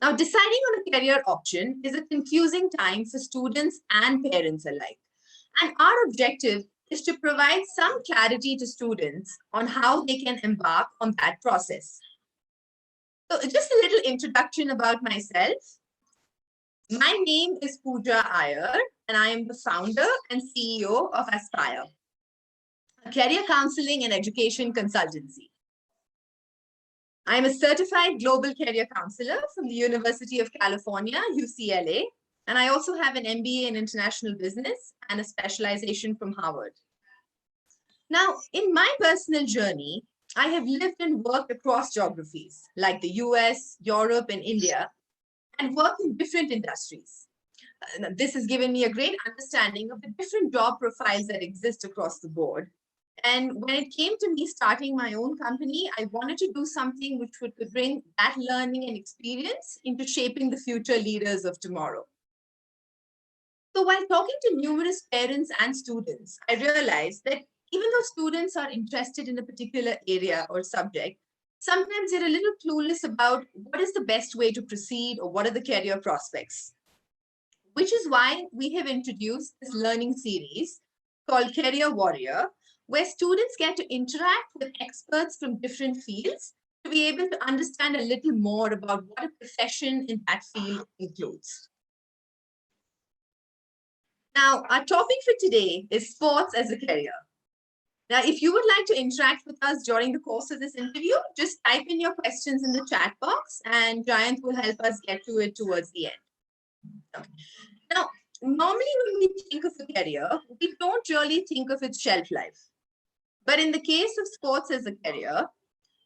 Now, deciding on a career option is a confusing time for students and parents alike. And our objective is to provide some clarity to students on how they can embark on that process. So just a little introduction about myself. My name is Pooja Iyer, and I am the founder and CEO of Aspire, a career counseling and education consultancy. I am a certified global career counselor from the University of California, UCLA, and I also have an MBA in international business and a specialization from Harvard. Now, in my personal journey, I have lived and worked across geographies like the US, Europe, and India, and worked in different industries. This has given me a great understanding of the different job profiles that exist across the board. And when it came to me starting my own company, I wanted to do something which would bring that learning and experience into shaping the future leaders of tomorrow. So while talking to numerous parents and students, I realized that even though students are interested in a particular area or subject, sometimes they're a little clueless about what is the best way to proceed or what are the career prospects. Which is why we have introduced this learning series called Career Warrior, where students get to interact with experts from different fields to be able to understand a little more about what a profession in that field includes. Now, our topic for today is sports as a career. Now, if you would like to interact with us during the course of this interview, just type in your questions in the chat box and Giant will help us get to it towards the end. Okay. Now, normally when we think of a career, we don't really think of its shelf life. But in the case of sports as a career,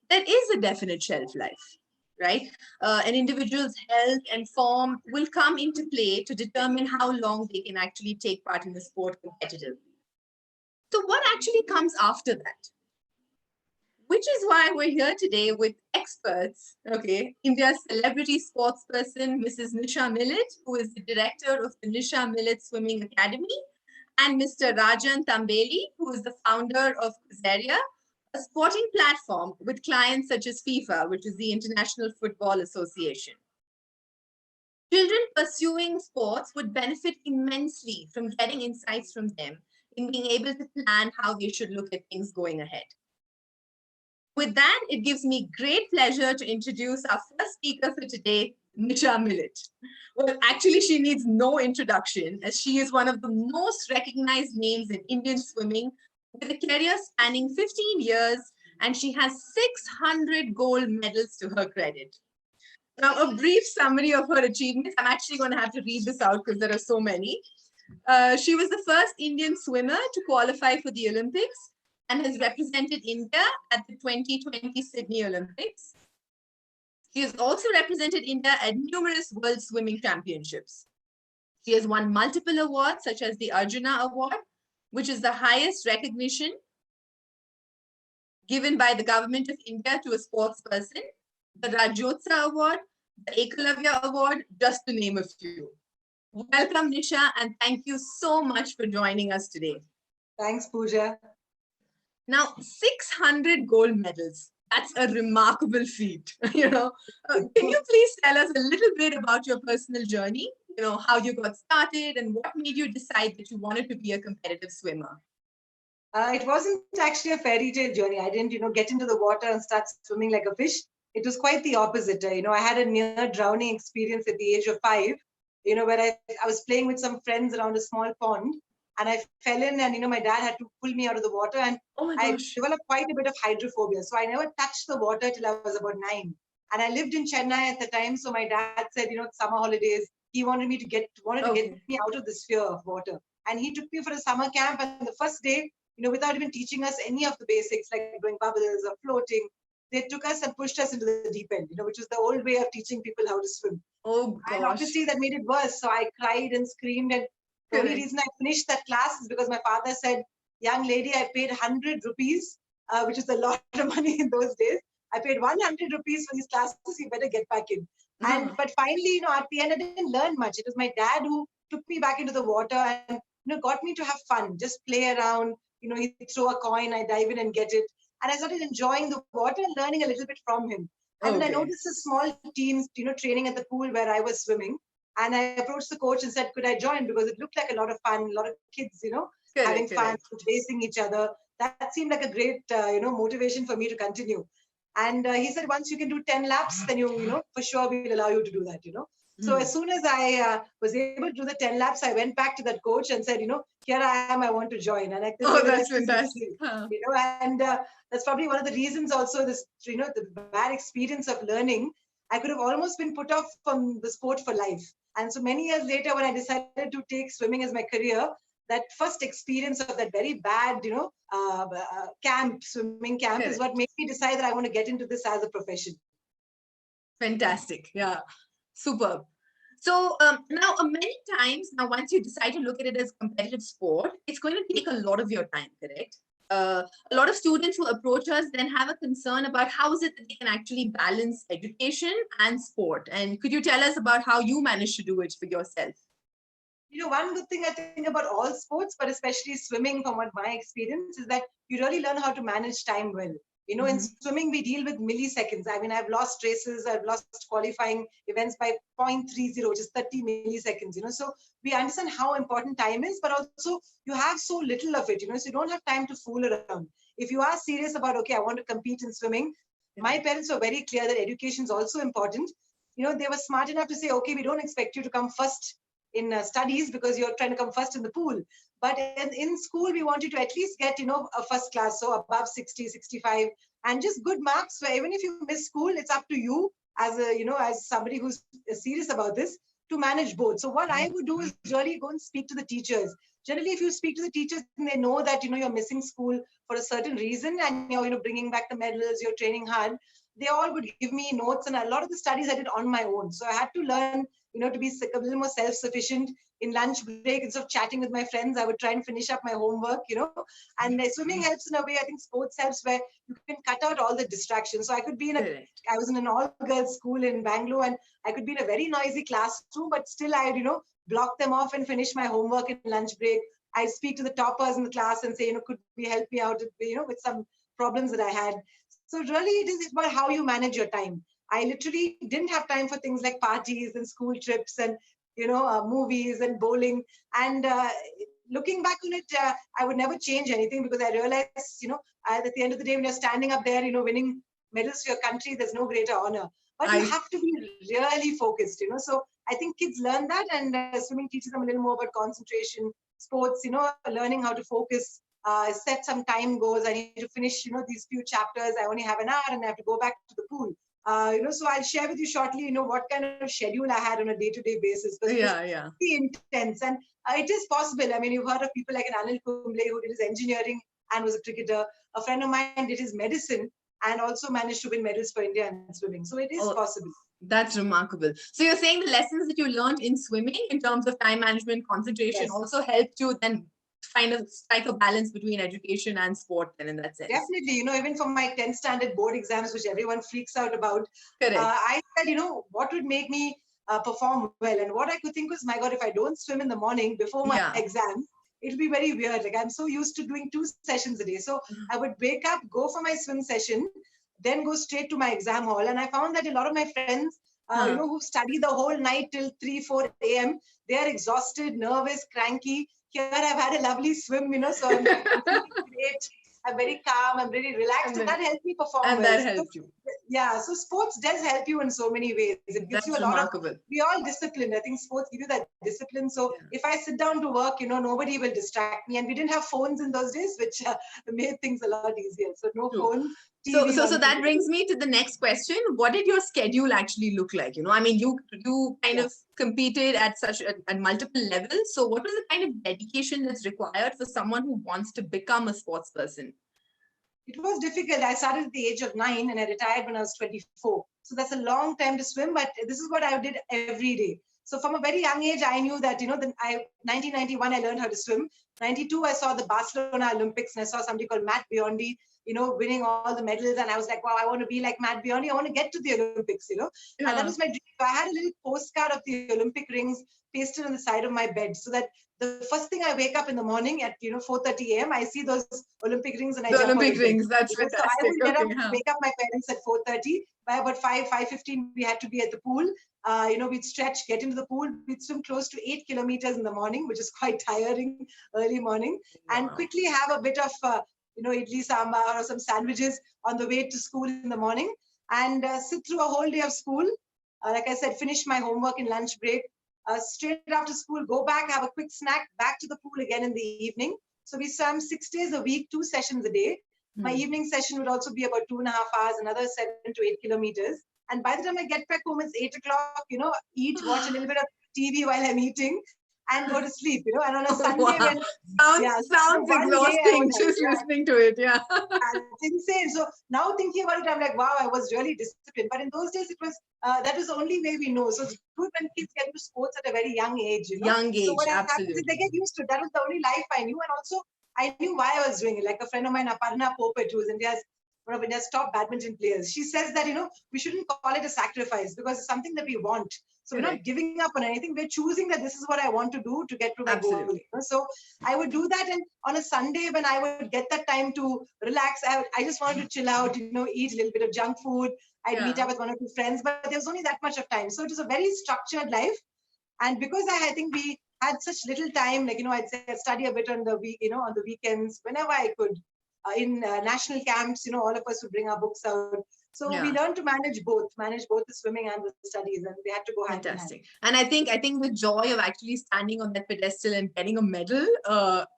there is a definite shelf life, right? An individual's health and form will come into play to determine how long they can actually take part in the sport competitively. So what actually comes after that? Which is why we're here today with experts, okay? India's celebrity sports person, Mrs. Nisha Millet, who is the director of the Nisha Millet Swimming Academy, and Mr. Rajan Tambeli, who is the founder of Kuzeria, a sporting platform with clients such as FIFA, which is the International Football Association. Children pursuing sports would benefit immensely from getting insights from them in being able to plan how they should look at things going ahead. With that, it gives me great pleasure to introduce our first speaker for today, Nisha Millet. Well, actually, she needs no introduction as she is one of the most recognized names in Indian swimming with a career spanning 15 years, and she has 600 gold medals to her credit. Now, a brief summary of her achievements. I'm actually going to have to read this out because there are so many. She was the first Indian swimmer to qualify for the Olympics and has represented India at the 2020 Sydney Olympics. She has also represented India at numerous World Swimming Championships. She has won multiple awards, such as the Arjuna Award, which is the highest recognition given by the government of India to a sports person, the Rajyotsa Award, the Ekalavya Award, just to name a few. Welcome, Nisha, and thank you so much for joining us today. Thanks, Pooja. Now, 600 gold medals. That's a remarkable feat. Can you please tell us a little bit about your personal journey? How you got started and what made you decide that you wanted to be a competitive swimmer? It wasn't actually a fairy tale journey. I didn't, get into the water and start swimming like a fish. It was quite the opposite. I had a near drowning experience at the age of 5, where I was playing with some friends around a small pond. And I fell in and, my dad had to pull me out of the water and I developed quite a bit of hydrophobia. So I never touched the water till I was about 9. And I lived in Chennai at the time. So my dad said, summer holidays, he wanted me to get me out of this fear of water. And he took me for a summer camp. And the first day, without even teaching us any of the basics like doing bubbles or floating, they took us and pushed us into the deep end, which is the old way of teaching people how to swim. Oh, gosh. And obviously that made it worse. So I cried and screamed and the only reason I finished that class is because my father said, young lady, I paid 100 rupees, which is a lot of money in those days. I paid 100 rupees for these classes, you better get back in. But finally, at the end, I didn't learn much. It was my dad who took me back into the water and, got me to have fun, just play around. He'd throw a coin, I dive in and get it. And I started enjoying the water and learning a little bit from him. And then I Okay. noticed a small team, training at the pool where I was swimming. And I approached the coach and said, could I join? Because it looked like a lot of fun, a lot of kids, having Correct, fun, correct. racing each other. That seemed like a great, motivation for me to continue. And he said, once you can do 10 laps, then for sure we'll allow you to do that. So Hmm. as soon as I was able to do the 10 laps, I went back to that coach and said, here I am, I want to join. And I can say Oh, the that's rest is fantastic. history. Huh. And that's probably one of the reasons also this, the bad experience of learning. I could have almost been put off from the sport for life. And so many years later, when I decided to take swimming as my career, that first experience of that very bad, swimming camp is Correct. what made me decide that I want to get into this as a profession. Fantastic. Yeah. Superb. So now, many times now, once you decide to look at it as competitive sport, it's going to take a lot of your time, correct? A lot of students who approach us then have a concern about how is it that they can actually balance education and sport. And could you tell us about how you managed to do it for yourself? One good thing I think about all sports, but especially swimming, from what my experience is that you really learn how to manage time well. In swimming, we deal with milliseconds. I mean, I've lost races, I've lost qualifying events by 0.30, which is 30 milliseconds, So we understand how important time is, but also you have so little of it, so you don't have time to fool around. If you are serious about, okay, I want to compete in swimming, my parents were very clear that education is also important. They were smart enough to say, okay, we don't expect you to come first in studies because you're trying to come first in the pool. But in school, we want you to at least get, a first class, so above 60, 65, and just good marks. Where even if you miss school, it's up to you as as somebody who's serious about this to manage both. So what I would do is really go and speak to the teachers. Generally, if you speak to the teachers and they know that, you're missing school for a certain reason and you're, bringing back the medals, you're training hard, they all would give me notes. And a lot of the studies I did on my own. So I had to learn to be a little more self-sufficient. In lunch break, instead of chatting with my friends, I would try and finish up my homework, And swimming helps in a way. I think sports helps where you can cut out all the distractions. So I could be I was in an all-girls school in Bangalore, and I could be in a very noisy classroom, but still I'd, block them off and finish my homework in lunch break. I speak to the toppers in the class and say, could you help me out, with some problems that I had. So really, it is about how you manage your time. I literally didn't have time for things like parties and school trips and, movies and bowling. And looking back on it, I would never change anything because I realized, at the end of the day, when you're standing up there, winning medals for your country, there's no greater honor. But you have to be really focused, So I think kids learn that, and swimming teaches them a little more about concentration, sports, learning how to focus. Set some time goals. I need to finish, these few chapters. I only have an hour and I have to go back to the pool. So I'll share with you shortly, what kind of schedule I had on a day-to-day basis. But it was pretty intense. And it is possible. I mean, you've heard of people like an Anil Kumble who did his engineering and was a cricketer. A friend of mine did his medicine and also managed to win medals for India in swimming. So it is possible. That's remarkable. So you're saying the lessons that you learned in swimming in terms of time management, concentration, also helped you then find a strike a balance between education and sport then in that sense. Definitely, even for my 10th standard board exams, which everyone freaks out about, I said, what would make me perform well? And what I could think was, my God, if I don't swim in the morning before my exam, it'll be very weird. Like I'm so used to doing 2 sessions a day. So I would wake up, go for my swim session, then go straight to my exam hall. And I found that a lot of my friends, who study the whole night till 3, 4 a.m., they are exhausted, nervous, cranky. Here I've had a lovely swim, so I'm feeling great. I'm very calm. I'm really relaxed, and that helped me perform well. And that helped you. Yeah, so sports does help you in so many ways. It gives you a lot of. We all discipline. I think sports give you that discipline. So if I sit down to work, nobody will distract me. And we didn't have phones in those days, which made things a lot easier. So no phones. So that brings me to the next question. What did your schedule actually look like? I mean, you kind of competed at at multiple levels. So what was the kind of dedication that's required for someone who wants to become a sports person? It was difficult. I started at the age of 9 and I retired when I was 24. So that's a long time to swim, but this is what I did every day. So from a very young age, I knew that, 1991, I learned how to swim. 92, I saw the Barcelona Olympics and I saw somebody called Matt Biondi, winning all the medals. And I was like, wow, I want to be like Matt Biondi. I want to get to the Olympics, And that was my dream. So I had a little postcard of the Olympic rings pasted on the side of my bed, so that the first thing I wake up in the morning at 4:30 a.m. I see those Olympic rings and I The jump Olympic on the bed. rings, that's So I fantastic. would get up, Okay, huh. wake up my parents at 4:30. By about 5:15, we had to be at the pool. We'd stretch, get into the pool. We'd swim close to 8 kilometers in the morning, which is quite tiring early morning, and Wow. quickly have a bit of idli sambar or some sandwiches on the way to school in the morning, and sit through a whole day of school. Like I said, finish my homework in lunch break. Straight after school, go back, have a quick snack, back to the pool again in the evening. So we swam 6 days a week, 2 sessions a day. My evening session would also be about 2.5 hours, another 7 to 8 kilometers. And by the time I get back home, it's 8 o'clock, eat, watch a little bit of TV while I'm eating and go to sleep, And on a Sunday, Wow. when Sounds one day exhausting just listening to it. Yeah. it's insane. So now thinking about it, I'm like, wow, I was really disciplined. But in those days, it was that was the only way we know. So it's good when kids get into sports at a very young age, Young So age, what happens is absolutely. they get used to it. That was the only life I knew, and also I knew why I was doing it. Like a friend of mine, Aparna Popat, who is one of India's top badminton players, she says that we shouldn't call it a sacrifice because it's something that we want. So we're not giving up on anything. We're choosing that this is what I want to do to get to my goal. So I would do that, and on a Sunday when I would get that time to relax, I just wanted to chill out, eat a little bit of junk food. I'd meet up with one or two friends, but there was only that much of time. So it was a very structured life. And because I think we had such little time, like, I'd say I'd study a bit on the week, on the weekends, whenever I could. In national camps, all of us would bring our books out. So we learned to manage both the swimming and the studies, and we had to go hand in hand. Fantastic. And I think the joy of actually standing on that pedestal and getting a medal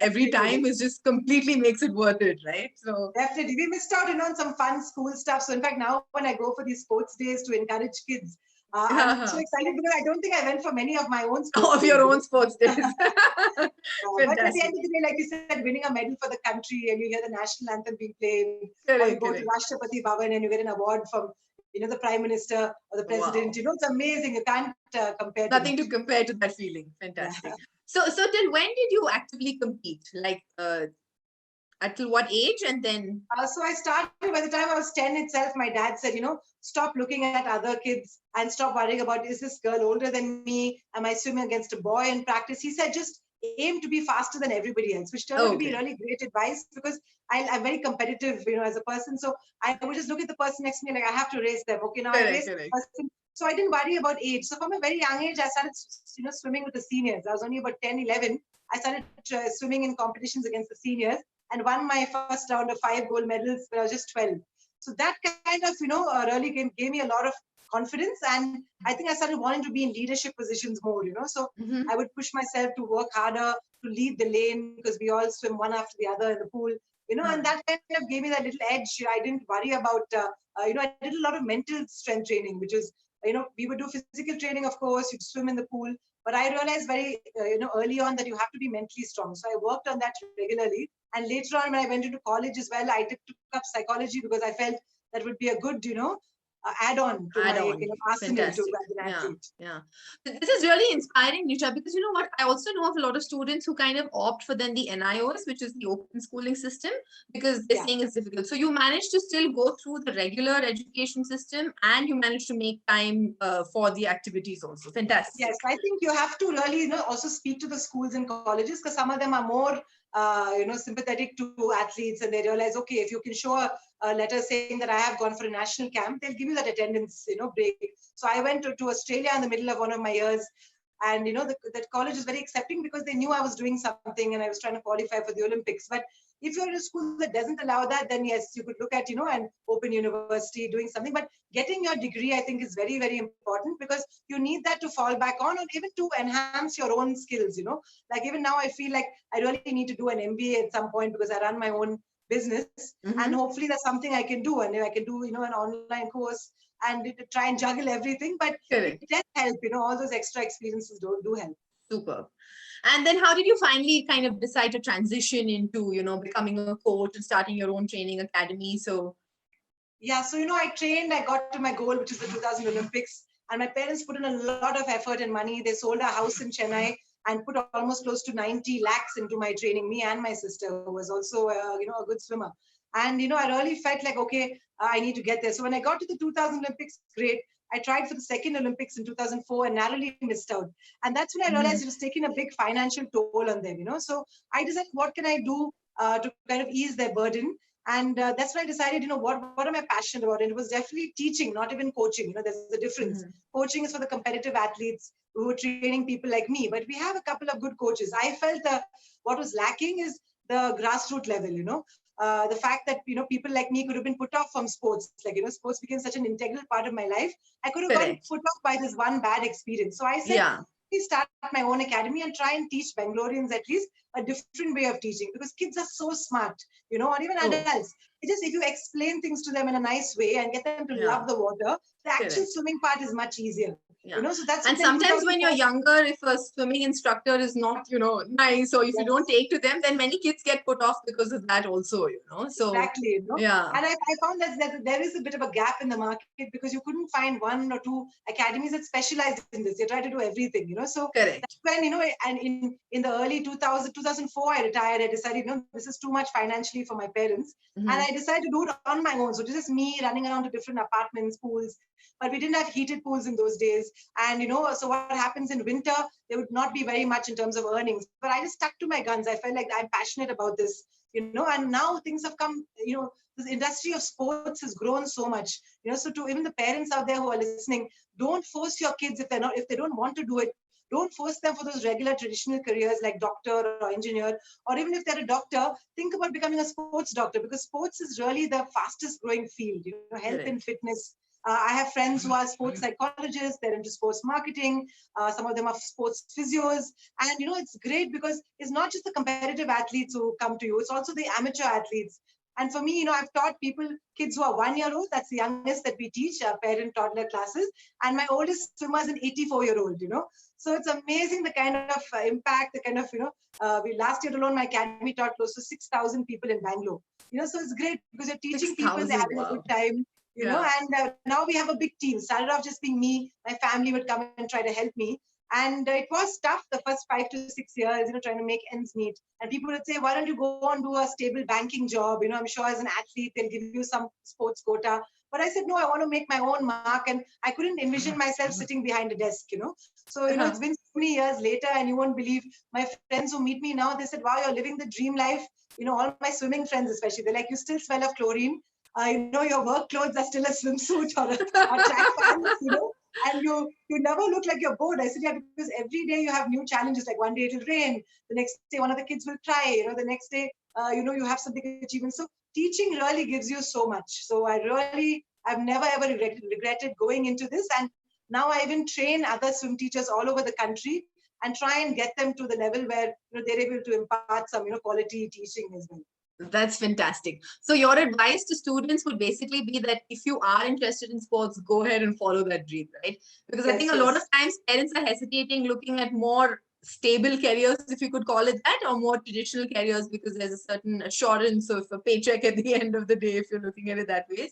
every time is just completely makes it worth it, right? So definitely, we missed out on some fun school stuff. So in fact, now when I go for these sports days to encourage kids, I'm so excited because I don't think I went for many of my own sports of your own sports days. But at the end of the day, like you said, winning a medal for the country, and you hear the national anthem being played, or you go to Rashtrapati Bhavan and you get an award from the Prime Minister or the President. Wow. It's amazing. You can't compare. Nothing to compare to that feeling. Fantastic. So till when did you actively compete? Like until what age? And then so I started by the time I was 10 itself. My dad said, stop looking at other kids and stop worrying about, is this girl older than me? Am I swimming against a boy in practice? He said, just aim to be faster than everybody else, which turned out to be really great advice because I'm very competitive, as a person. So I would just look at the person next to me, like, I have to race them. Okay, now I race the person. So I didn't worry about age. So from a very young age, I started, swimming with the seniors. I was only about 10, 11. I started swimming in competitions against the seniors and won my first round of 5 gold medals when I was just 12. So that kind of, really gave me a lot of confidence. And I think I started wanting to be in leadership positions more, So I would push myself to work harder, to lead the lane because we all swim one after the other in the pool, and that kind of gave me that little edge. I didn't worry about, I did a lot of mental strength training, which is, we would do physical training, of course, you'd swim in the pool. But I realized very, early on that you have to be mentally strong. So I worked on that regularly. And later on, when I went into college as well, I took up psychology because I felt that would be a good, add-on to my arsenal to as an athlete. Yeah. This is really inspiring, Nisha, because you know what? I also know of a lot of students who kind of opt for then the NIOS, which is the open schooling system, because they're saying it's difficult. So you managed to still go through the regular education system and you managed to make time for the activities also. Fantastic. Yes, I think you have to really, also speak to the schools and colleges because some of them are more sympathetic to athletes, and they realize, okay, if you can show a letter saying that I have gone for a national camp, they'll give you that attendance, break. So I went to Australia in the middle of one of my years, and that college is very accepting because they knew I was doing something and I was trying to qualify for the Olympics. But if you're in a school that doesn't allow that, then yes, you could look at, an open university doing something. But getting your degree, I think, is very, very important because you need that to fall back on or even to enhance your own skills, Like even now, I feel like I really need to do an MBA at some point because I run my own business. And hopefully that's something I can do. And I can do, an online course and try and juggle everything. But it does help, all those extra experiences do help. Super. And then how did you finally kind of decide to transition into, becoming a coach and starting your own training academy? So yeah, so I trained, I got to my goal, which is the 2000 Olympics, and my parents put in a lot of effort and money. They sold our house in Chennai and put almost close to 90 lakhs into my training, me and my sister, who was also a good swimmer. And, I really felt like, okay, I need to get there. So when I got to the 2000 Olympics, great. I tried for the second Olympics in 2004 and narrowly missed out. And that's when I realized it was taking a big financial toll on them, So I decided, what can I do to kind of ease their burden? And that's when I decided, what am I passionate about? And it was definitely teaching, not even coaching. There's a difference. Coaching is for the competitive athletes who are training people like me, but we have a couple of good coaches. I felt what was lacking is the grassroots level, the fact that, people like me could have been put off from sports. Like, sports became such an integral part of my life. I could have gotten put off by this one bad experience. So I said, let me start my own academy and try and teach Bangaloreans at least a different way of teaching, because kids are so smart, or even adults. It's just if you explain things to them in a nice way and get them to love the water, the actual swimming part is much easier. So that's, and sometimes when you're younger, if a swimming instructor is not, nice, or if you don't take to them, then many kids get put off because of that also, So exactly, yeah. And I found that there is a bit of a gap in the market, because you couldn't find one or two academies that specialized in this. They try to do everything, So correct. That's when, and in the early 2004, I retired. I decided, this is too much financially for my parents. And I decided to do it on my own. So this is me running around to different apartments, pools, but we didn't have heated pools in those days. And, so what happens in winter, there would not be very much in terms of earnings. But I just stuck to my guns. I felt like I'm passionate about this, and now things have come, this industry of sports has grown so much, so to even the parents out there who are listening, don't force your kids if they don't want to do it. Don't force them for those regular traditional careers like doctor or engineer, or even if they're a doctor, think about becoming a sports doctor, because sports is really the fastest growing field, health and fitness. I have friends who are sports psychologists, they're into sports marketing, some of them are sports physios. And, it's great because it's not just the competitive athletes who come to you, it's also the amateur athletes. And for me, I've taught kids who are 1 year old, that's the youngest that we teach, parent toddler classes. And my oldest swimmer is an 84-year-old, So it's amazing the kind of impact, the kind of, last year alone, my academy taught close to 6,000 people in Bangalore. So it's great because you're teaching people, they're having a good time. And now we have a big team. Started off just being me. My family would come and try to help me. And it was tough the first 5 to 6 years, trying to make ends meet. And people would say, why don't you go and do a stable banking job? I'm sure as an athlete, they'll give you some sports quota. But I said, no, I want to make my own mark. And I couldn't envision myself sitting behind a desk, So, it's been so many years later, and you won't believe my friends who meet me now, they said, wow, you're living the dream life. All my swimming friends especially, they're like, you still smell of chlorine. Your work clothes are still a swimsuit or track pants, and you never look like you're bored. I said, yeah, because every day you have new challenges. Like one day it'll rain, the next day one of the kids will try, the next day, you have something achievement. So teaching really gives you so much. So I've never ever regretted going into this. And now I even train other swim teachers all over the country and try and get them to the level where they're able to impart some quality teaching as well. That's fantastic. So your advice to students would basically be that if you are interested in sports, go ahead and follow that dream, right? Because I think a lot of times parents are hesitating, looking at more stable careers, if you could call it that, or more traditional careers, because there's a certain assurance of a paycheck at the end of the day if you're looking at it that way.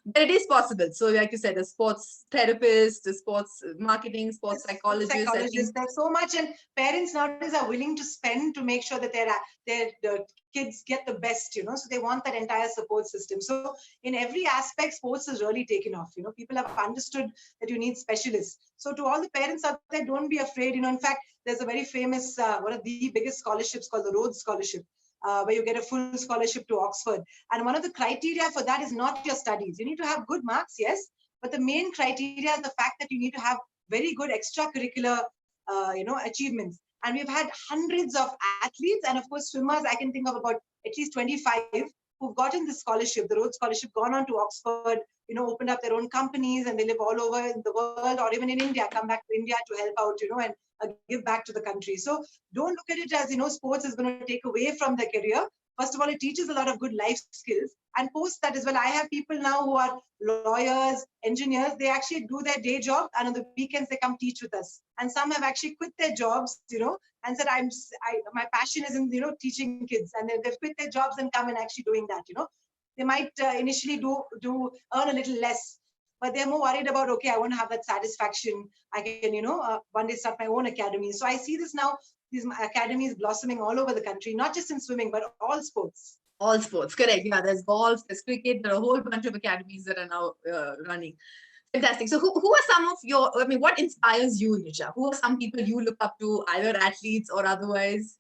But it is possible. So like you said, a sports therapist, a sports marketing, sports psychologist. There's so much, and parents nowadays are willing to spend to make sure that their kids get the best, so they want that entire support system. So in every aspect, sports has really taken off. People have understood that you need specialists. So to all the parents out there, don't be afraid. In fact, there's a very famous, one of the biggest scholarships called the Rhodes Scholarship. Where you get a full scholarship to Oxford. And one of the criteria for that is not your studies. You need to have good marks, yes, but the main criteria is the fact that you need to have very good extracurricular, achievements. And we've had hundreds of athletes and, of course, swimmers. I can think of about at least 25 who've gotten this scholarship, the Rhodes Scholarship, gone on to Oxford, opened up their own companies, and they live all over in the world or even in India, come back to India to help out, and give back to the country. So don't look at it as, sports is going to take away from their career. First of all, it teaches a lot of good life skills. And post that as well, I have people now who are lawyers, engineers, they actually do their day job, and on the weekends they come teach with us. And some have actually quit their jobs, and said, my passion is in, teaching kids. And they've quit their jobs and come and actually doing that, They might initially earn a little less, but they're more worried about, okay, I want to have that satisfaction. I can, one day start my own academy. So I see this now, these academies blossoming all over the country, not just in swimming, but all sports. All sports, correct. Yeah, there's golf, there's cricket, there are a whole bunch of academies that are now running. Fantastic. So who are some of your, I mean, what inspires you, Nisha? Who are some people you look up to, either athletes or otherwise?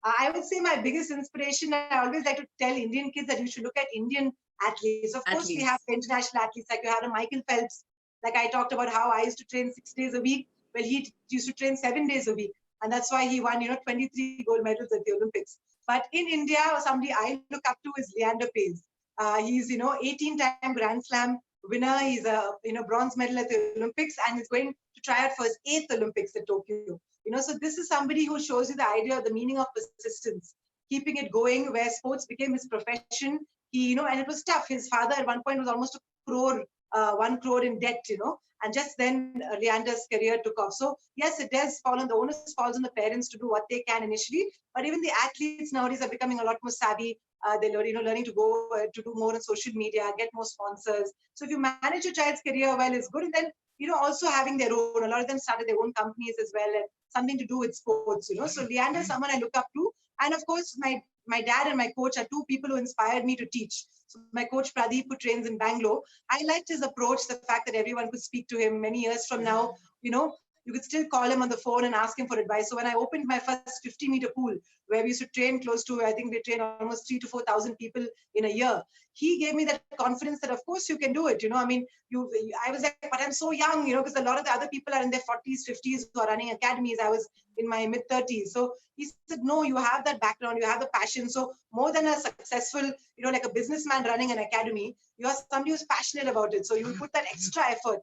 I would say my biggest inspiration, I always like to tell Indian kids that you should look at Indian athletes. Of course, we have Athletes. international athletes, like you had a Michael Phelps. Like I talked about how I used to train 6 days a week. Well, he used to train 7 days a week. And that's why he won, 23 gold medals at the Olympics. But in India, somebody I look up to is Leander Paes. He's, 18-time Grand Slam winner. He's a, bronze medal at the Olympics, and he's going to try out for his 8th Olympics at Tokyo. So this is somebody who shows you the idea of the meaning of persistence, keeping it going, where sports became his profession. And it was tough. His father at one point was almost a crore, 1 crore in debt, and just then Leander's career took off. So yes, it does fall on the onus falls on the parents to do what they can initially, but even the athletes nowadays are becoming a lot more savvy. They're learning to go to do more on social media, get more sponsors. So if you manage your child's career well, it's good. And then also having their own. A lot of them started their own companies as well, and something to do with sports. So Leander is someone I look up to, and of course my dad and my coach are two people who inspired me to teach. So my coach Pradeep, who trains in Bangalore, I liked his approach, the fact that everyone could speak to him many years from now. You could still call him on the phone and ask him for advice. So when I opened my first 50-meter pool, where we used to train close to, I think we train almost 3,000 to 4,000 people in a year, he gave me that confidence that, of course, you can do it. I mean, I was like, but I'm so young, because a lot of the other people are in their 40s, 50s who are running academies. I was in my mid 30s. So he said, no, you have that background, you have the passion. So more than a successful, like a businessman running an academy, you are somebody who's passionate about it. So you put that extra effort,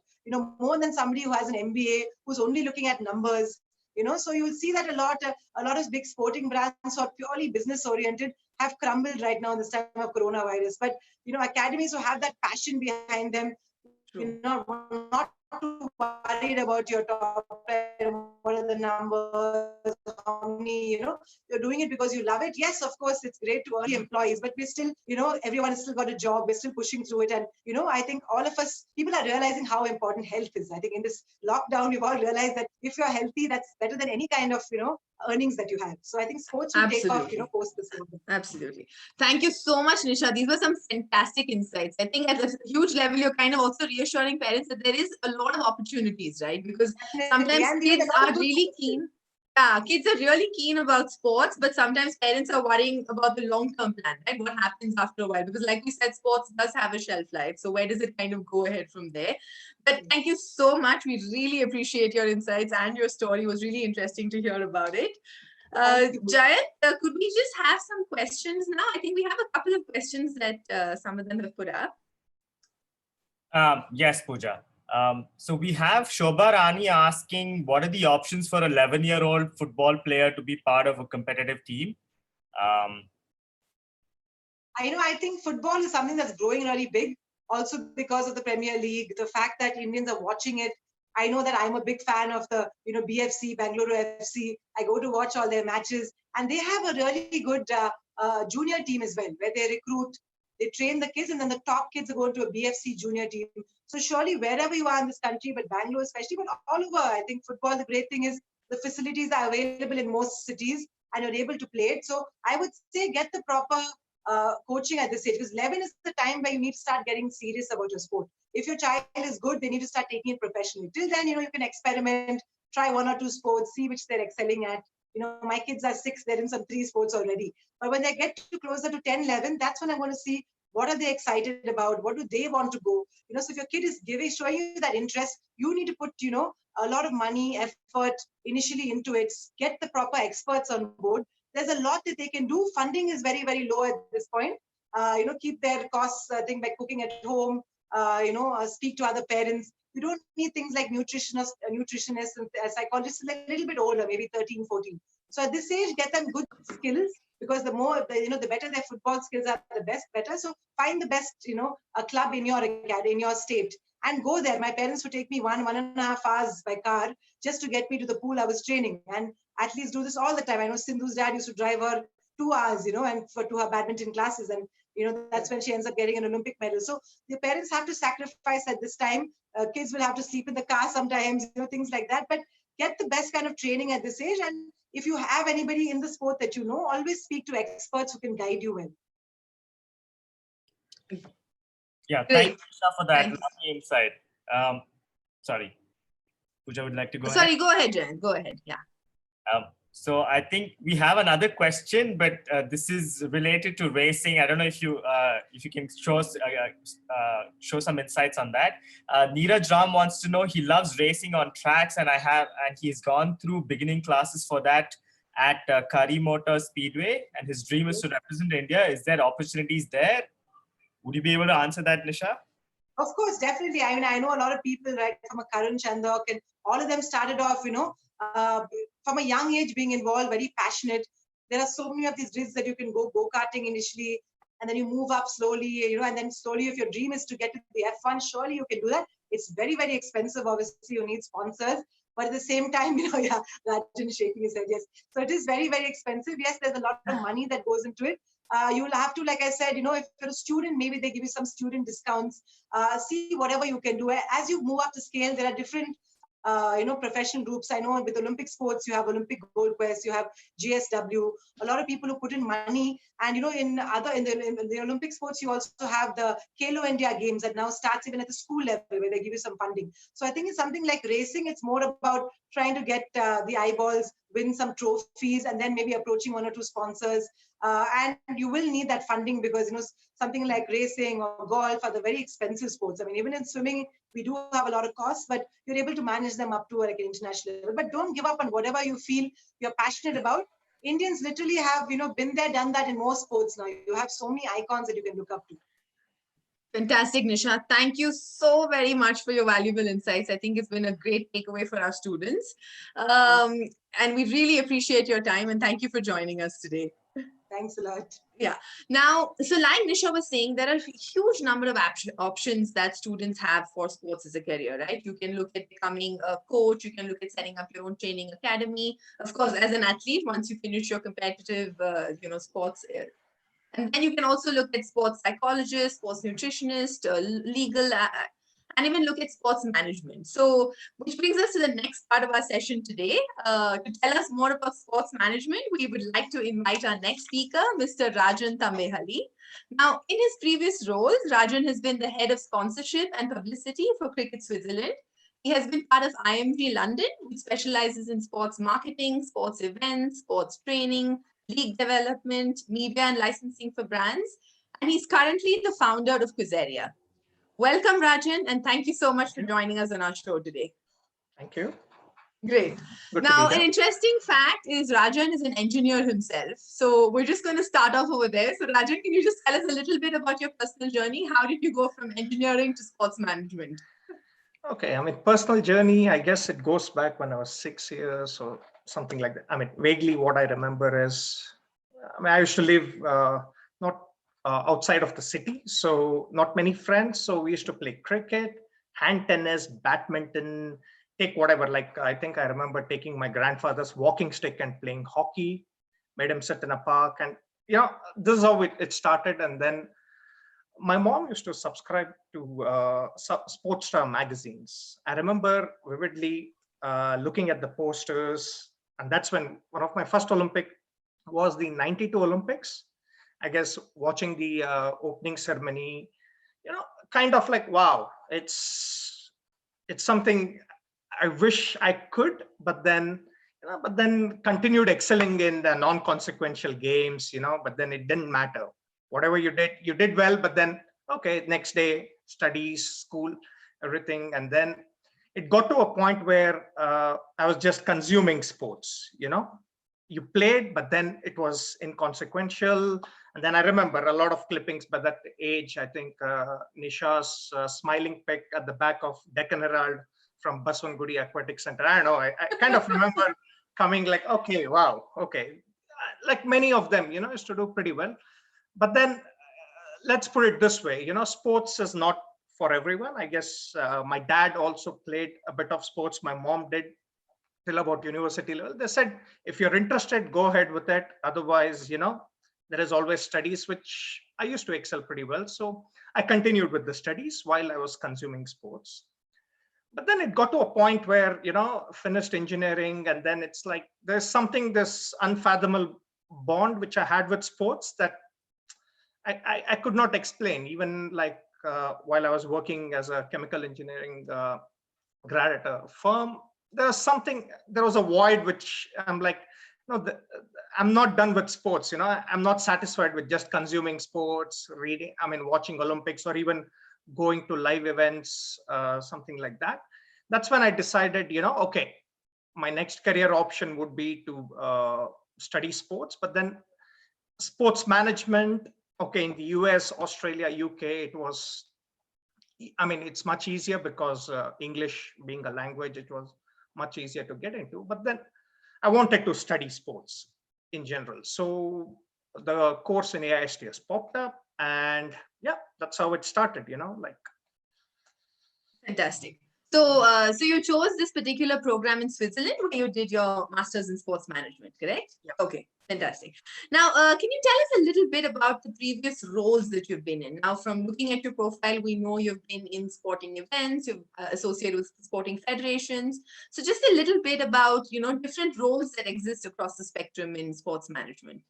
more than somebody who has an MBA, who's only looking at numbers. So you will see that a lot of big sporting brands who are purely business oriented have crumbled right now in this time of coronavirus. But academies who have that passion behind them, not too worried about your top line, what are the numbers, how many, you're doing it because you love it. Yes, of course, it's great to earn employees, but we're still, everyone has still got a job. We're still pushing through it. And, I think all of us, people are realizing how important health is. I think in this lockdown, we've all realized that if you're healthy, that's better than any kind of, earnings that you have. So I think sports will take off, Absolutely. post this moment. Absolutely. Thank you so much, Nisha. These were some fantastic insights. I think at a huge level, you're kind of also reassuring parents that there is a lot of opportunities, right? Because Definitely. sometimes And kids a lot are of good really keen. Yeah, kids are really keen about sports, but sometimes parents are worrying about the long-term plan, right? What happens after a while? Because like we said, sports does have a shelf life. So where does it kind of go ahead from there? But thank you so much. We really appreciate your insights, and your story was really interesting to hear about it. Thank you. Jayant, could we just have some questions now? I think we have a couple of questions that some of them have put up. Yes, Pooja. So we have Shobha Rani asking, what are the options for an 11-year-old football player to be part of a competitive team? I think football is something that's growing really big, also because of the Premier League, the fact that Indians are watching it. I know that I'm a big fan of the, BFC, Bangalore FC. I go to watch all their matches, and they have a really good junior team as well, where they recruit, they train the kids, and then the top kids are going to a BFC junior team. So surely wherever you are in this country, but Bangalore especially, but all over, I think football, the great thing is the facilities are available in most cities, and you're able to play it. So I would say get the proper coaching at this age, because 11 is the time where you need to start getting serious about your sport. If your child is good, they need to start taking it professionally. Till then, you can experiment, try 1 or 2 sports, see which they're excelling at. My kids are 6, they're in some 3 sports already. But when they get to closer to 10, 11, that's when I'm going to see what are they excited about, what do they want to go. So if your kid is showing you that interest, you need to put, a lot of money, effort initially into it, get the proper experts on board. There's a lot that they can do. Funding is very, very low at this point. Keep their costs, I think, by cooking at home, speak to other parents. You don't need things like nutritionists and psychologists, a little bit older, maybe 13, 14. So at this age, get them good skills, because the more, the better their football skills are, the better. So find the best, a club in your state, and go there. My parents would take me 1.5 hours by car just to get me to the pool I was training. And athletes do this all the time. I know Sindhu's dad used to drive her 2 hours, and to her badminton classes. And, that's when she ends up getting an Olympic medal. So the parents have to sacrifice at this time. Kids will have to sleep in the car sometimes, things like that. But get the best kind of training at this age. And if you have anybody in the sport that always speak to experts who can guide you well. Yeah, Great. thank you, Nisha, for that Thank you. lovely insight. Sorry, Pooja would like to go ahead. Sorry, go ahead, Jan. Go ahead. Yeah. So I think we have another question, but this is related to racing. I don't know if you can show some insights on that. Neeraj Ram wants to know, he loves racing on tracks, and he's gone through beginning classes for that at Kari Motor Speedway, and his dream is to represent India. Is there opportunities there? Would you be able to answer that, Nisha? Of course, definitely. I mean, I know a lot of people, right, from a Karun Chandok, and all of them started off, from a young age being involved, very passionate. There are so many of these grids that you can go-karting initially, and then you move up slowly, and then slowly, if your dream is to get to the F1, surely you can do that. It's very, very expensive. Obviously, you need sponsors. But at the same time, yeah, Rajan is shaking his head, yes. So it is very, very expensive. Yes, there's a lot of money that goes into it. You will have to, like I said, if you're a student, maybe they give you some student discounts. See whatever you can do. As you move up the scale, there are different, professional groups. I know with Olympic sports, you have Olympic Gold Quest, you have GSW. A lot of people who put in money, and in the Olympic sports, you also have the Khelo India Games that now starts even at the school level where they give you some funding. So I think it's something like racing. It's more about trying to get the eyeballs, win some trophies, and then maybe approaching one or two sponsors. And you will need that funding because something like racing or golf are the very expensive sports. I mean, even in swimming, we do have a lot of costs, but you're able to manage them up to like an international level. But don't give up on whatever you feel you're passionate about. Indians literally have been there, done that in more sports now. You have so many icons that you can look up to. Fantastic, Nisha. Thank you so very much for your valuable insights. I think it's been a great takeaway for our students. And we really appreciate your time, and thank you for joining us today. Thanks a lot. Yeah. Now, so like Nisha was saying, there are a huge number of options that students have for sports as a career, right? You can look at becoming a coach. You can look at setting up your own training academy. Of course, as an athlete, once you finish your competitive, sports. And then you can also look at sports psychologist, sports nutritionist, legal, and even look at sports management. So, which brings us to the next part of our session today. To tell us more about sports management, we would like to invite our next speaker, Mr. Rajan Tambehalli. Now, in his previous roles, Rajan has been the head of sponsorship and publicity for Cricket Switzerland. He has been part of IMG London, which specializes in sports marketing, sports events, sports training, league development, media and licensing for brands. And he's currently the founder of Quizeria. Welcome, Rajan, and thank you so much for joining us on our show today. Thank you. Great. Good now, an interesting fact is Rajan is an engineer himself. So we're just going to start off over there. So Rajan, can you just tell us a little bit about your personal journey? How did you go from engineering to sports management? Okay, I mean, personal journey, I guess it goes back when I was 6 years or something like that. I mean, vaguely what I remember is, I used to live not outside of the city, so not many friends. So we used to play cricket, hand tennis, badminton, take whatever. Like, I think I remember taking my grandfather's walking stick and playing hockey, made him sit in a park. And, this is how it started. And then my mom used to subscribe to sports star magazines. I remember vividly looking at the posters, and that's when one of my first Olympic was the 92 Olympics. I guess watching the opening ceremony, kind of like, wow, it's something I wish I could, but then continued excelling in the non-consequential games, but then it didn't matter. Whatever you did well, but then, okay, next day, studies, school, everything. And then it got to a point where I was just consuming sports, you played, but then it was inconsequential. And then I remember a lot of clippings by that age. I think Nisha's smiling pic at the back of Deccan Herald from Baswangudi Aquatic Center. I don't know, I kind of remember coming like, okay, wow, okay. Like many of them, used to do pretty well. But then let's put it this way, sports is not for everyone. I guess my dad also played a bit of sports. My mom did till about university level. They said, if you're interested, go ahead with it. Otherwise, there is always studies, which I used to excel pretty well. So I continued with the studies while I was consuming sports. But then it got to a point where, finished engineering. And then it's like, there's this unfathomable bond which I had with sports that I could not explain, even like while I was working as a chemical engineering grad at a firm, there was a void which I'm like, no, I'm not done with sports. I'm not satisfied with just consuming sports, reading, watching Olympics or even going to live events, something like that. That's when I decided, okay, my next career option would be to study sports, but then sports management. Okay, in the US, Australia, UK, it's much easier because English being a language, it was much easier to get into. But then I wanted to study sports in general. So the course in AISTS popped up, and yeah, that's how it started, like. Fantastic. So, so you chose this particular program in Switzerland where you did your master's in sports management, correct? Yeah. Okay, fantastic. Now, can you tell us a little bit about the previous roles that you've been in? Now, from looking at your profile, we know you've been in sporting events, you've associated with sporting federations. So, just a little bit about different roles that exist across the spectrum in sports management.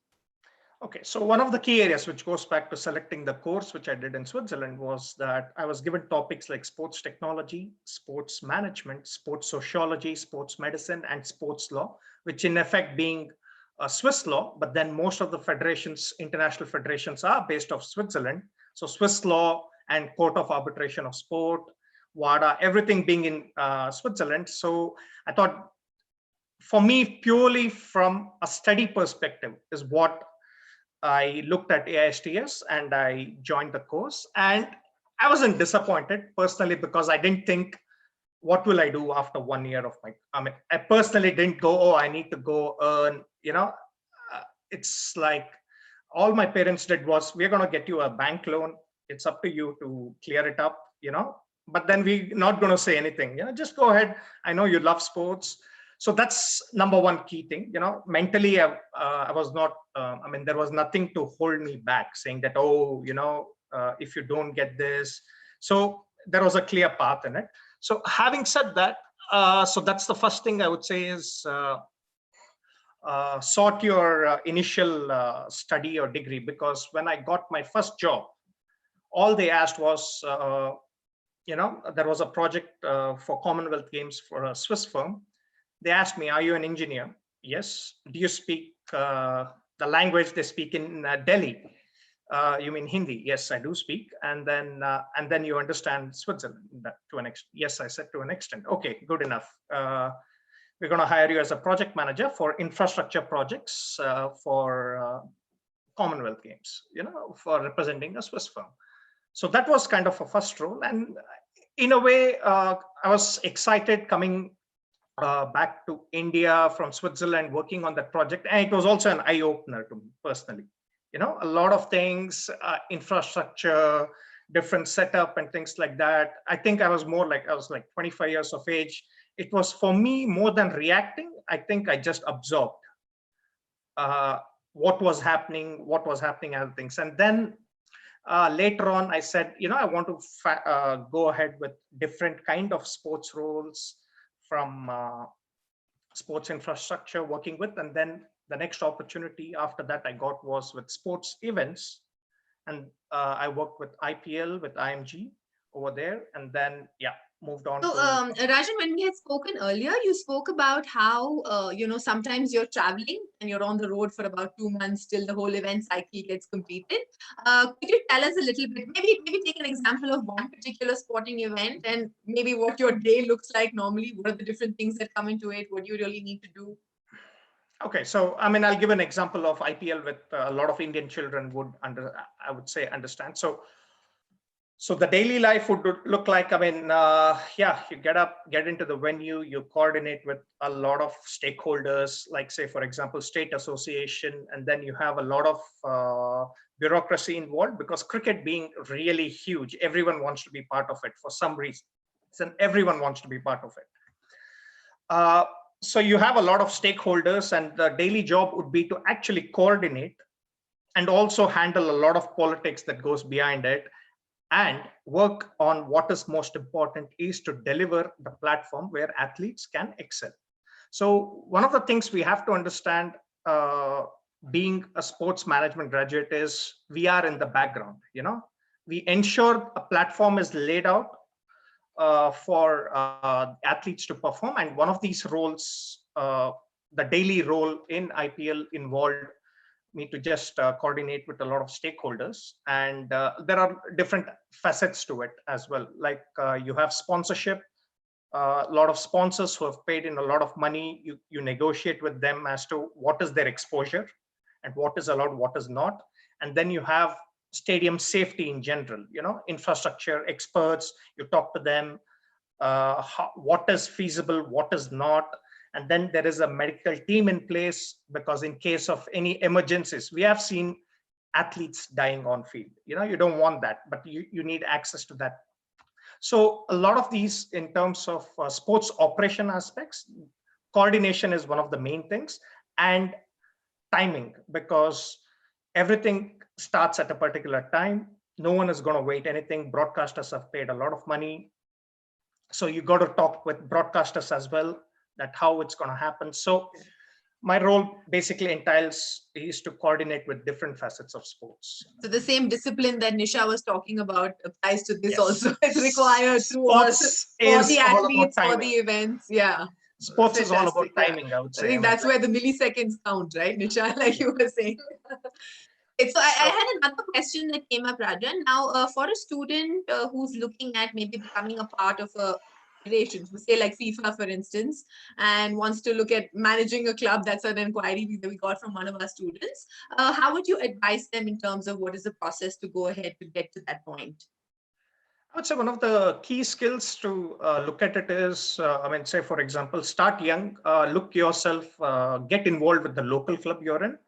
Okay, so one of the key areas which goes back to selecting the course which I did in Switzerland was that I was given topics like sports technology, sports management, sports sociology, sports medicine, and sports law, which in effect being a Swiss law, but then most of the federations, international federations, are based off Switzerland. So Swiss law and Court of Arbitration of Sport, WADA, everything being in Switzerland. So I thought, for me, purely from a study perspective is what I looked at AISTS and I joined the course, and I wasn't disappointed personally because I didn't think, what will I do after 1 year of I personally didn't go, oh, I need to go earn, it's like all my parents did was, we're going to get you a bank loan. It's up to you to clear it up, but then we're not going to say anything, just go ahead. I know you love sports. So that's number one key thing, mentally, I was not, there was nothing to hold me back saying that, oh, if you don't get this. So there was a clear path in it. So having said that, so that's the first thing I would say is sort your initial study or degree, because when I got my first job, all they asked was, there was a project for Commonwealth Games for a Swiss firm. They asked me, are you an engineer? Yes. Do you speak the language they speak in Delhi? You mean Hindi? Yes, I do speak. And then you understand Switzerland to an extent? Yes, I said to an extent. Okay, good enough. We're going to hire you as a project manager for infrastructure projects for Commonwealth Games, for representing a Swiss firm. So that was kind of a first role. And in a way, I was excited coming back to India from Switzerland, working on that project. And it was also an eye-opener to me personally. A lot of things, infrastructure, different setup and things like that. I think I was like 25 years of age. It was for me more than reacting. I think I just absorbed what was happening, other things. And then later on, I said, I want to go ahead with different kind of sports roles, from sports infrastructure working with, and then the next opportunity after that I got was with sports events, and I worked with IPL, with IMG over there, and then moved on. So Rajan, when we had spoken earlier, you spoke about how sometimes you're traveling and you're on the road for about 2 months till the whole event cycle gets completed. Could you tell us a little bit, maybe take an example of one particular sporting event and maybe what your day looks like normally? What are the different things that come into it? What do you really need to do? Okay, so I'll give an example of IPL with a lot of Indian children would understand. So the daily life would look like, you get up, get into the venue, you coordinate with a lot of stakeholders, like say, for example, state association, and then you have a lot of bureaucracy involved, because cricket being really huge, everyone wants to be part of it for some reason. And everyone wants to be part of it. So you have a lot of stakeholders, and the daily job would be to actually coordinate and also handle a lot of politics that goes behind it, and work on what is most important is to deliver the platform where athletes can excel. So one of the things we have to understand being a sports management graduate is we are in the background, we ensure a platform is laid out for athletes to perform. And one of these roles, the daily role in IPL involved me to just coordinate with a lot of stakeholders. And there are different facets to it as well. Like you have sponsorship, a lot of sponsors who have paid in a lot of money. You negotiate with them as to what is their exposure and what is allowed, what is not. And then you have stadium safety in general, infrastructure experts, you talk to them, what is feasible, what is not. And then there is a medical team in place, because in case of any emergencies, we have seen athletes dying on field. You don't want that, but you need access to that. So a lot of these, in terms of sports operation aspects, coordination is one of the main things, and timing, because everything starts at a particular time. No one is going to wait anything. Broadcasters have paid a lot of money. So you got to talk with broadcasters as well, that how it's going to happen. So my role basically entails is to coordinate with different facets of sports. So the same discipline that Nisha was talking about applies to this Yes. also. It's required through all for the athletes, for the events. Yeah. Sports is all about Fantastic, timing, I would say. I think that's where the milliseconds count, right, Nisha, like you were saying. So I had another question that came up, Rajan. Now, for a student who's looking at maybe becoming a part of a federation, say like FIFA, for instance, and wants to look at managing a club, that's an inquiry that we got from one of our students. How would you advise them in terms of what is the process to go ahead to get to that point? I would say one of the key skills to look at it is, say, for example, start young, look yourself, get involved with the local club you're in.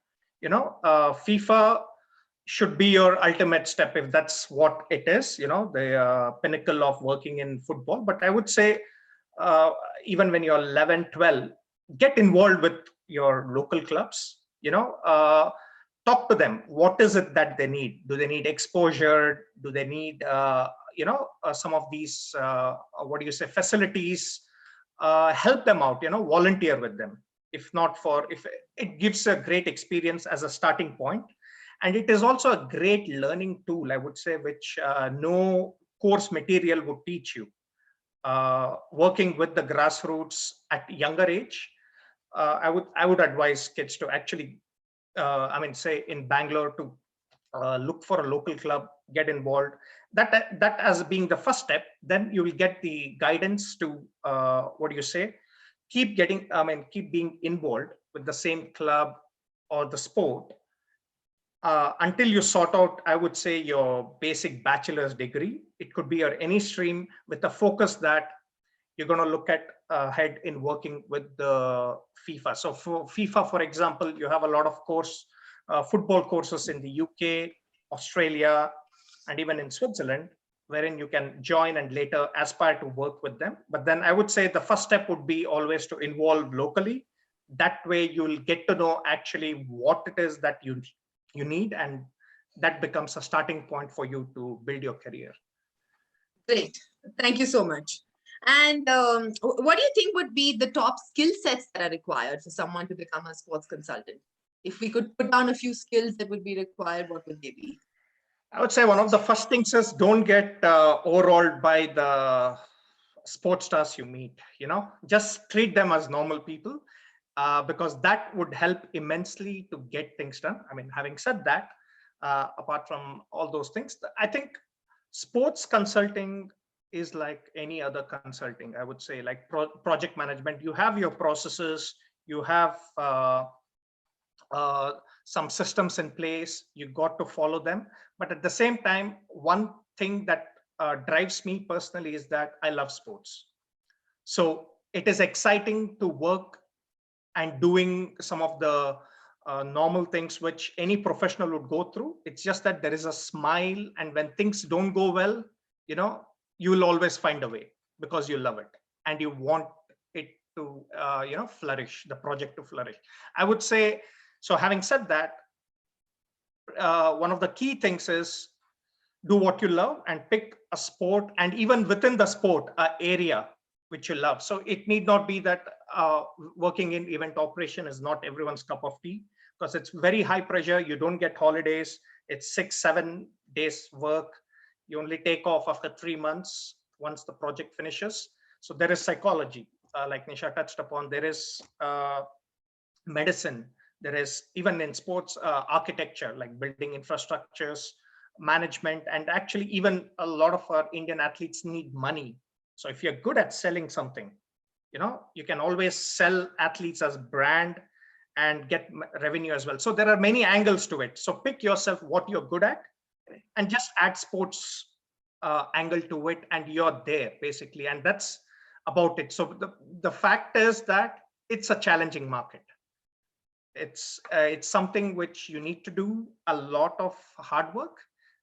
FIFA should be your ultimate step if that's what it is, the pinnacle of working in football. But I would say even when you're 11, 12, get involved with your local clubs, talk to them. What is it that they need? Do they need exposure? Do they need, some of these, facilities? Help them out, volunteer with them. If it gives a great experience as a starting point. And it is also a great learning tool, I would say, which no course material would teach you. Working with the grassroots at younger age, I would advise kids to actually, say in Bangalore, to look for a local club, get involved. That as being the first step. Then you will get the guidance to keep being involved with the same club or the sport until you sort out, I would say, your basic bachelor's degree. It could be any stream with the focus that you're going to look at ahead in working with the FIFA. So for FIFA, for example, you have a lot of football courses in the UK, Australia, and even in Switzerland, wherein you can join and later aspire to work with them. But then I would say the first step would be always to involve locally. That way you'll get to know actually what it is that you need, and that becomes a starting point for you to build your career. Great. Thank you so much. And what do you think would be the top skill sets that are required for someone to become a sports consultant? If we could put down a few skills that would be required, what would they be? I would say one of the first things is don't get overawed by the sports stars you meet. Just treat them as normal people, because that would help immensely to get things done. Having said that, apart from all those things, I think sports consulting is like any other consulting. I would say, like project management, you have your processes, you have some systems in place, you got to follow them. But at the same time, one thing that drives me personally is that I love sports. So it is exciting to work and doing some of the normal things which any professional would go through. It's just that there is a smile, and when things don't go well, you will always find a way, because you love it and you want it to flourish, the project to flourish, I would say. So having said that, one of the key things is do what you love and pick a sport, and even within the sport, an area which you love. So it need not be that working in event operation is not everyone's cup of tea, because it's very high pressure. You don't get holidays. It's 6-7 days work. You only take off after 3 months once the project finishes. So there is psychology, like Nisha touched upon. There is medicine. There is, even in sports, architecture, like building infrastructures, management, and actually even a lot of our Indian athletes need money. So if you're good at selling something, you can always sell athletes as brand and get revenue as well. So there are many angles to it. So pick yourself what you're good at and just add sports angle to it, and you're there basically. And that's about it. So the fact is that it's a challenging market. It's something which you need to do a lot of hard work.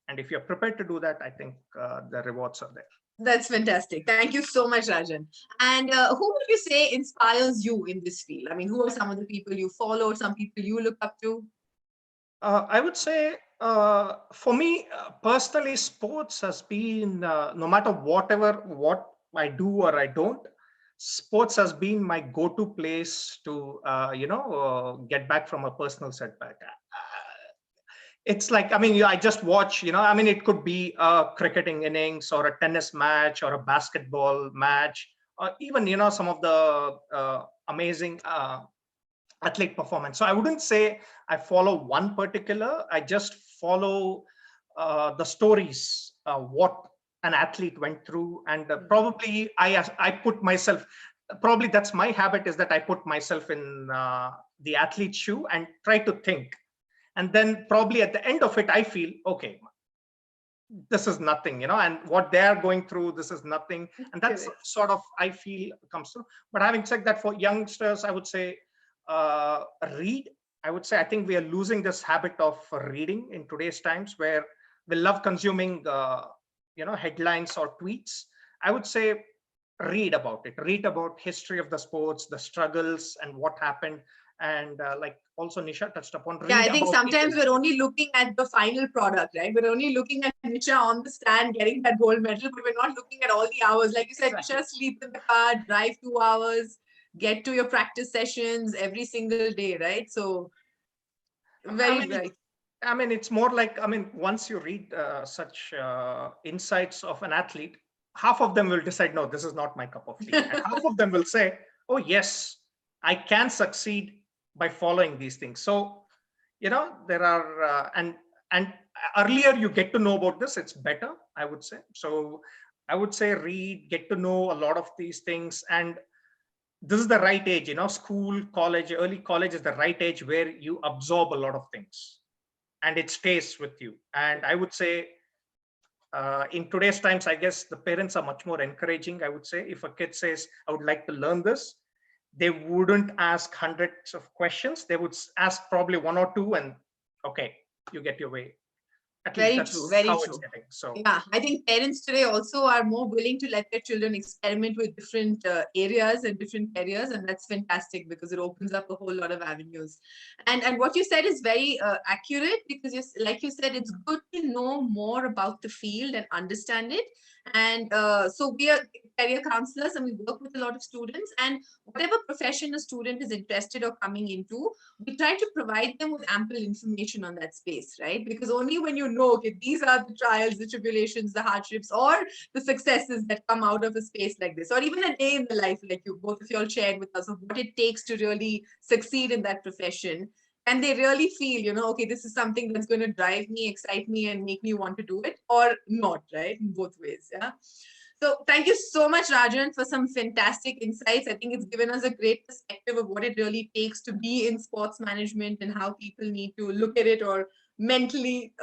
And if you're prepared to do that, I think the rewards are there. That's fantastic. Thank you so much, Rajan. And who would you say inspires you in this field? I mean, who are some of the people you follow, some people you look up to? I would say, for me personally, sports has been, no matter what I do or I don't, sports has been my go-to place to, get back from a personal setback. It's like, I mean, I just watch, I mean, it could be a cricketing innings or a tennis match or a basketball match, or even, some of the amazing athlete performance. So I wouldn't say I follow one particular, I just follow the stories, what an athlete went through. And probably I put myself, probably that's my habit, is that I put myself in the athlete's shoe and try to think. And then probably at the end of it, I feel, okay, this is nothing, and what they're going through, this is nothing. And that's sort of, I feel, comes through. But having said that, for youngsters, I would say, read. I would say, I think we are losing this habit of reading in today's times, where we love consuming, headlines or tweets. I would say, read about it. Read about history of the sports, the struggles, and what happened. And like also Nisha touched upon. Yeah, I think sometimes we're only looking at the final product, right? We're only looking at Nisha on the stand getting that gold medal, but we're not looking at all the hours. Like you said, Exactly. Nisha, sleep in the car, drive 2 hours, get to your practice sessions every single day, right? So very. I mean, it's more like, I mean, once you read such insights of an athlete, half of them will decide, no, this is not my cup of tea. And half of them will say, oh, yes, I can succeed by following these things. So, there are, and earlier you get to know about this, it's better, I would say. So I would say read, get to know a lot of these things. And this is the right age, school, college, early college is the right age where you absorb a lot of things and it stays with you. And I would say, in today's times, I guess the parents are much more encouraging. I would say, if a kid says, I would like to learn this, they wouldn't ask hundreds of questions. They would ask probably 1 or 2, and okay, you get your way. At least that's Very how true. it's getting. So yeah, I think parents today also are more willing to let their children experiment with different areas and different careers, and that's fantastic because it opens up a whole lot of avenues. And what you said is very accurate, because like you said, it's good to know more about the field and understand it. And so we are career counselors and we work with a lot of students, and whatever profession a student is interested or coming into, we try to provide them with ample information on that space, right? Because only when you know, okay, these are the trials, the tribulations, the hardships, or the successes that come out of a space like this, or even a day in the life, like you both of you all shared with us, of what it takes to really succeed in that profession. And they really feel, okay, this is something that's going to drive me, excite me, and make me want to do it, or not, right? In both ways, yeah. So thank you so much, Rajan, for some fantastic insights. I think it's given us a great perspective of what it really takes to be in sports management and how people need to look at it, or mentally,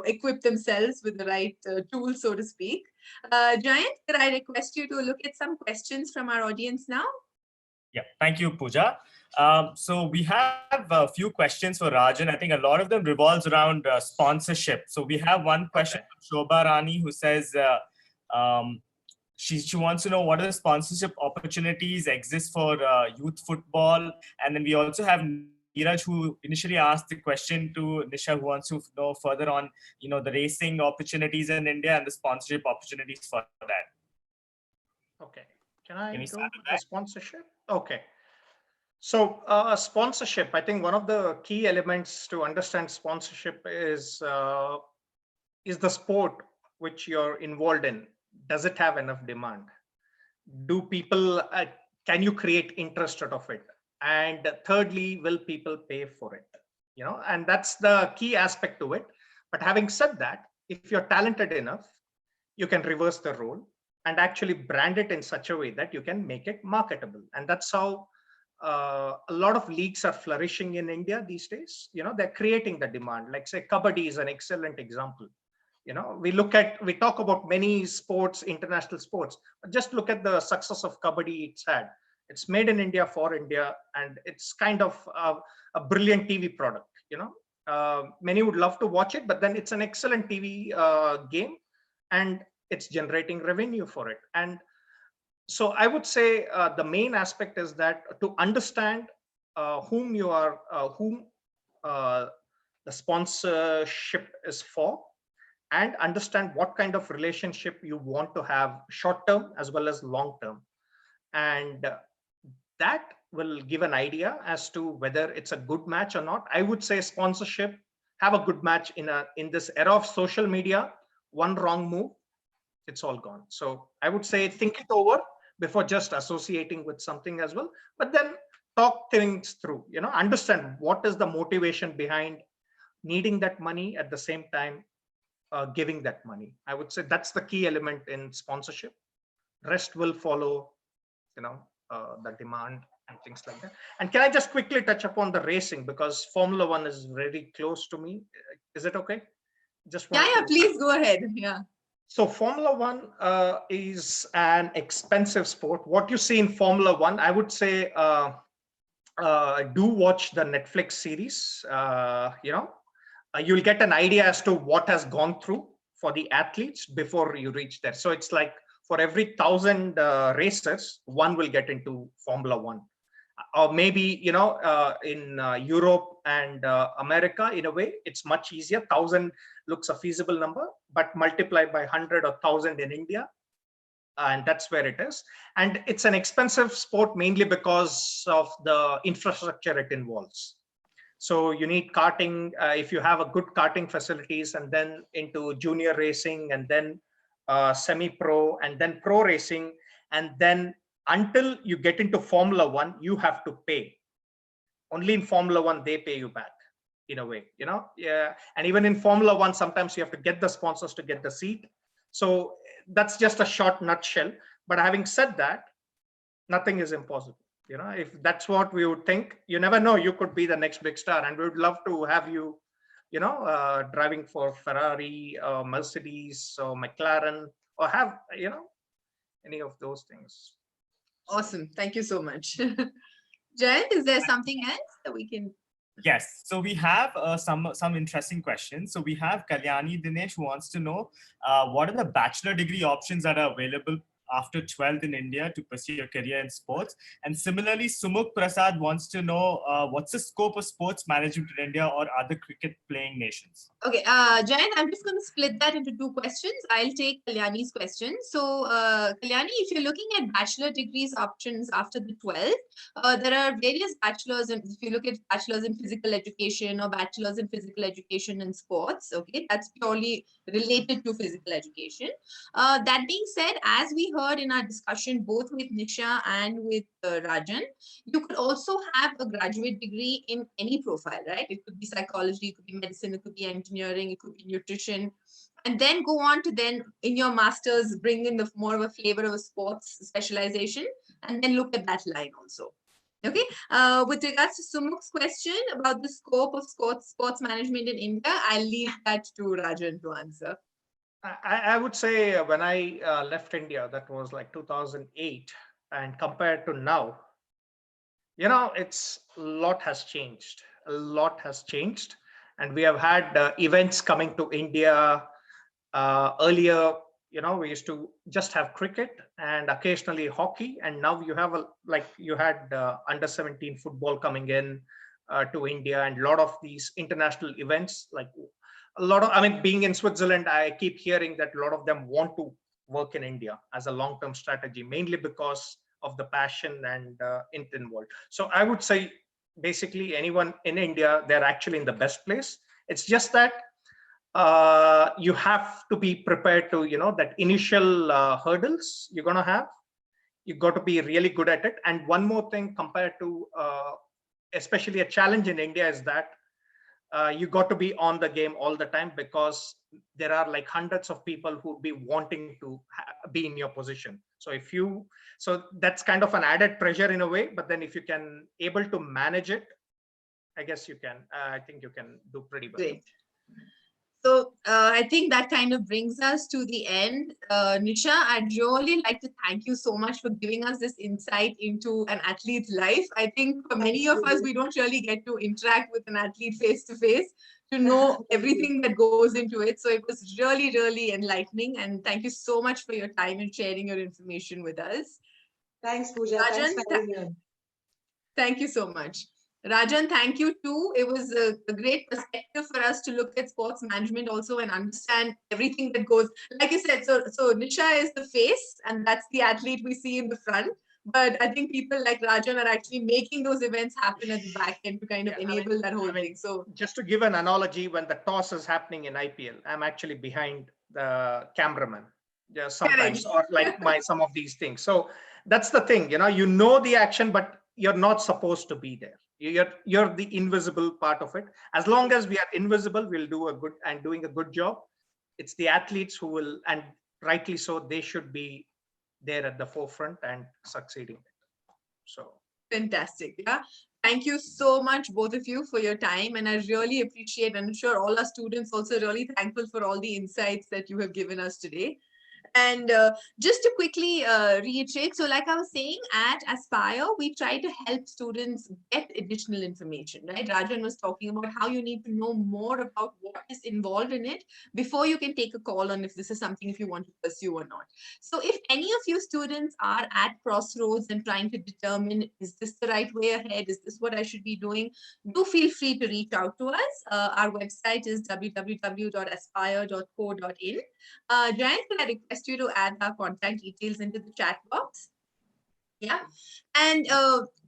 equip themselves with the right tools, so to speak. Jayant, could I request you to look at some questions from our audience now? Yeah, thank you, Pooja. So we have a few questions for Rajan. I think a lot of them revolves around sponsorship. So we have one question from Shobha Rani, who says she wants to know what are the sponsorship opportunities exist for youth football. And then we also have Neeraj, who initially asked the question to Nisha, who wants to know further on, the racing opportunities in India and the sponsorship opportunities for that. Okay. Can I Can we go start with with the that? sponsorship? Okay. So sponsorship, I think one of the key elements to understand sponsorship is the sport which you're involved in. Does it have enough demand? Do people, can you create interest out of it? And thirdly, will people pay for it? And that's the key aspect to it. But having said that, if you're talented enough, you can reverse the role and actually brand it in such a way that you can make it marketable. And that's how a lot of leagues are flourishing in India these days. They're creating the demand. Like say, Kabaddi is an excellent example. We talk about many sports, international sports, but just look at the success of Kabaddi it's had. It's made in India for India, and it's kind of a brilliant TV product. Many would love to watch it, but then it's an excellent TV game, and it's generating revenue for it. And so I would say the main aspect is that to understand whom the sponsorship is for, and understand what kind of relationship you want to have short term as well as long term. And that will give an idea as to whether it's a good match or not. I would say sponsorship, have a good match in this era of social media. One wrong move, it's all gone. So I would say think it over before just associating with something as well. But then talk things through, understand what is the motivation behind needing that money, at the same time giving that money. I would say that's the key element in sponsorship. Rest will follow, the demand and things like that. And can I just quickly touch upon the racing, because Formula One is very close to me. Is it okay? Just Yeah, please go ahead. Yeah. So Formula One is an expensive sport. What you see in Formula One, I would say, do watch the Netflix series. You'll get an idea as to what has gone through for the athletes before you reach there. So it's like for every 1,000 racers, one will get into Formula One. Or maybe, in Europe and America, in a way, it's much easier. 1,000 looks a feasible number, but multiply by 100 or 1,000 in India, and that's where it is. And it's an expensive sport mainly because of the infrastructure it involves. So you need karting, if you have a good karting facilities, and then into junior racing, and then semi-pro, and then pro racing. And then until you get into Formula One, you have to pay. Only in Formula One, they pay you back in a way, yeah. And even in Formula One, sometimes you have to get the sponsors to get the seat. So that's just a short nutshell. But having said that, nothing is impossible. If that's what we would think, you never know, you could be the next big star, and we would love to have you, driving for Ferrari, Mercedes, or McLaren, or have, any of those things. Awesome. Thank you so much. Jayant, is there something else that we can? Yes, so we have some interesting questions. So we have Kalyani Dinesh, who wants to know what are the bachelor degree options that are available after 12th in India to pursue your career in sports. And similarly, Sumukh Prasad wants to know what's the scope of sports management in India or other cricket playing nations? Okay, Jayant, I'm just going to split that into two questions. I'll take Kalyani's question. So, Kalyani, if you're looking at bachelor degrees options after the 12th, there are various bachelors. And if you look at bachelors in physical education or bachelors in physical education and sports, okay, that's purely related to physical education. That being said, as we heard in our discussion, both with Nisha and with Rajan, you could also have a graduate degree in any profile, right? It could be psychology, it could be medicine, it could be engineering, it could be nutrition, and then go on to then in your master's bring in the more of a flavor of a sports specialization, and then look at that line also. Okay. With regards to Sumukh's question about the scope of sports management in India, I'll leave that to Rajan to answer. I would say when I left India, that was like 2008, and compared to now, it's a lot has changed. A lot has changed, and we have had events coming to India earlier. We used to just have cricket and occasionally hockey, and now you have you had under 17 football coming in to India, and a lot of these international events, like being in Switzerland, I keep hearing that a lot of them want to work in India as a long-term strategy, mainly because of the passion and intent involved. So I would say basically anyone in India, they're actually in the best place. It's just that you have to be prepared to, that initial hurdles you're going to have. You got to be really good at it. And one more thing compared to especially a challenge in India is that you got to be on the game all the time, because there are like hundreds of people who'd be wanting to be in your position. So that's kind of an added pressure in a way, but then if you can able to manage it, I guess you can, I think you can do pretty well. Great. So I think that kind of brings us to the end. Nisha, I'd really like to thank you so much for giving us this insight into an athlete's life. I think for many of us, we don't really get to interact with an athlete face to face to know everything that goes into it. So it was really, really enlightening. And thank you so much for your time and sharing your information with us. Thanks, Pooja. Rajan, Thanks for having me on. Thank you so much. Rajan, thank you too. It was a great perspective for us to look at sports management also and understand everything that goes. Like you said, so Nisha is the face, and that's the athlete we see in the front. But I think people like Rajan are actually making those events happen at the back end to kind of enable that whole thing. So just to give an analogy, when the toss is happening in IPL, I'm actually behind the cameraman. Yeah, sometimes, or like some of these things. So that's the thing, you know the action, but you're not supposed to be there. You're the invisible part of it. As long as we are invisible, we'll do doing a good job. It's the athletes who will, and rightly so, they should be there at the forefront and succeeding. So fantastic. Yeah. Thank you so much, both of you, for your time. And I really appreciate, and I'm sure all our students also really thankful for all the insights that you have given us today. And just to quickly reiterate, so like I was saying, at Aspire, we try to help students get additional information, right? Rajan was talking about how you need to know more about what is involved in it before you can take a call on if this is something if you want to pursue or not. So if any of you students are at crossroads and trying to determine, is this the right way ahead? Is this what I should be doing? Do feel free to reach out to us. Our website is www.aspire.co.in. Giant, could I request you to add our contact details into the chat box? Yeah. And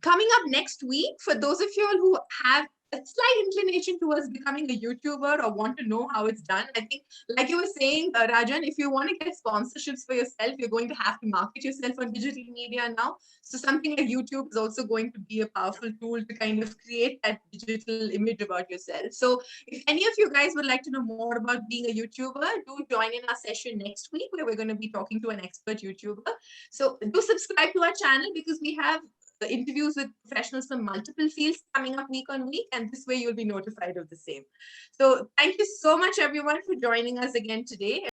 coming up next week, for those of you all who have a slight inclination towards becoming a YouTuber or want to know how it's done, I think, like you were saying, Rajan, if you want to get sponsorships for yourself, you're going to have to market yourself on digital media now. So something like YouTube is also going to be a powerful tool to kind of create that digital image about yourself. So if any of you guys would like to know more about being a YouTuber, do join in our session next week where we're going to be talking to an expert YouTuber. So do subscribe to our channel, because we have interviews with professionals from multiple fields coming up week on week, and this way you'll be notified of the same. So thank you so much, everyone, for joining us again today.